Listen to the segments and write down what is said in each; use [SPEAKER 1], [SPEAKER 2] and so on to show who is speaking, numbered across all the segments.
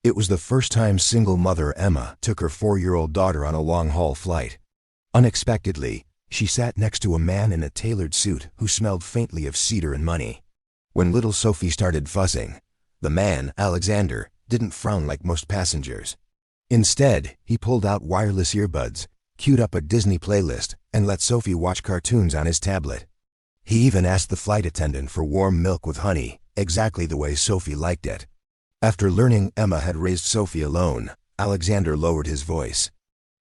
[SPEAKER 1] It was the first time single mother Emma took her 4-year-old daughter on a long-haul flight. Unexpectedly, she sat next to a man in a tailored suit who smelled faintly of cedar and money. When little Sophie started fussing, the man, Alexander, didn't frown like most passengers. Instead, he pulled out wireless earbuds, queued up a Disney playlist, and let Sophie watch cartoons on his tablet. He even asked the flight attendant for warm milk with honey, exactly the way Sophie liked it. After learning Emma had raised Sophie alone, Alexander lowered his voice.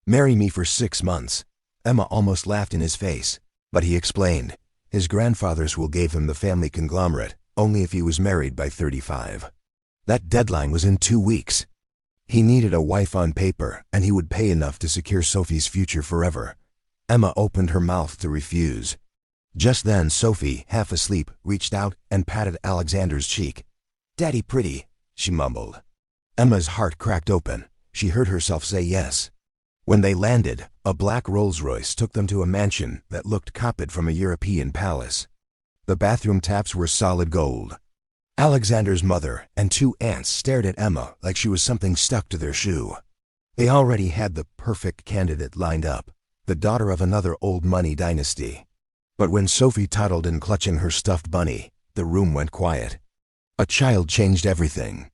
[SPEAKER 1] "Marry me for 6 months." Emma almost laughed in his face, but he explained. His grandfather's will gave him the family conglomerate, only if he was married by 35. That deadline was in 2 weeks. He needed a wife on paper, and he would pay enough to secure Sophie's future forever. Emma opened her mouth to refuse. Just then Sophie, half asleep, reached out and patted Alexander's cheek. "Daddy pretty," she mumbled. Emma's heart cracked open. She heard herself say yes. When they landed, a black Rolls-Royce took them to a mansion that looked copied from a European palace. The bathroom taps were solid gold. Alexander's mother and 2 aunts stared at Emma like she was something stuck to their shoe. They already had the perfect candidate lined up, the daughter of another old money dynasty. But when Sophie toddled in clutching her stuffed bunny, the room went quiet. A child changed everything.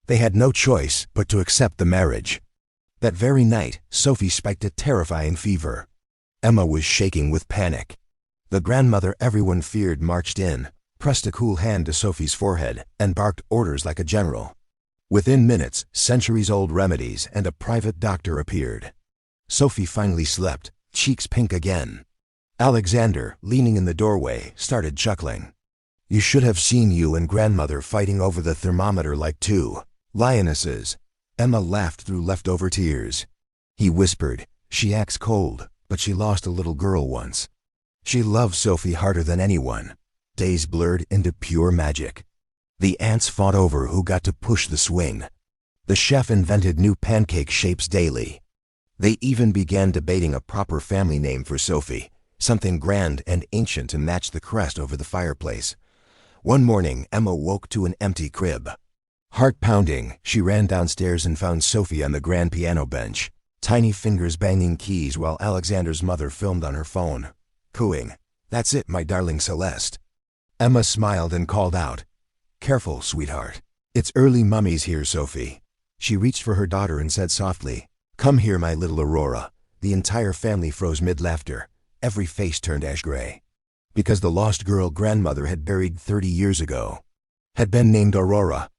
[SPEAKER 1] They had no choice but to accept the marriage. That very night, Sophie spiked a terrifying fever. Emma was shaking with panic. The grandmother everyone feared marched in, pressed a cool hand to Sophie's forehead, and barked orders like a general. Within minutes, centuries-old remedies and a private doctor appeared. Sophie finally slept, cheeks pink again. Alexander, leaning in the doorway, started chuckling. "You should have seen you and grandmother fighting over the thermometer like 2 lionesses." Emma laughed through leftover tears. He whispered, "She acts cold, but she lost a little girl once." She loved Sophie harder than anyone. Days blurred into pure magic. The aunts fought over who got to push the swing. The chef invented new pancake shapes daily. They even began debating a proper family name for Sophie, something grand and ancient to match the crest over the fireplace. One morning, Emma woke to an empty crib. Heart pounding, she ran downstairs and found Sophie on the grand piano bench, tiny fingers banging keys while Alexander's mother filmed on her phone, cooing, "That's it, my darling Celeste." Emma smiled and called out, "Careful, sweetheart. It's early mummies here, Sophie." She reached for her daughter and said softly, "Come here, my little Aurora." The entire family froze mid-laughter. Every face turned ash-gray. Because the lost girl grandmother had buried 30 years ago had been named Aurora.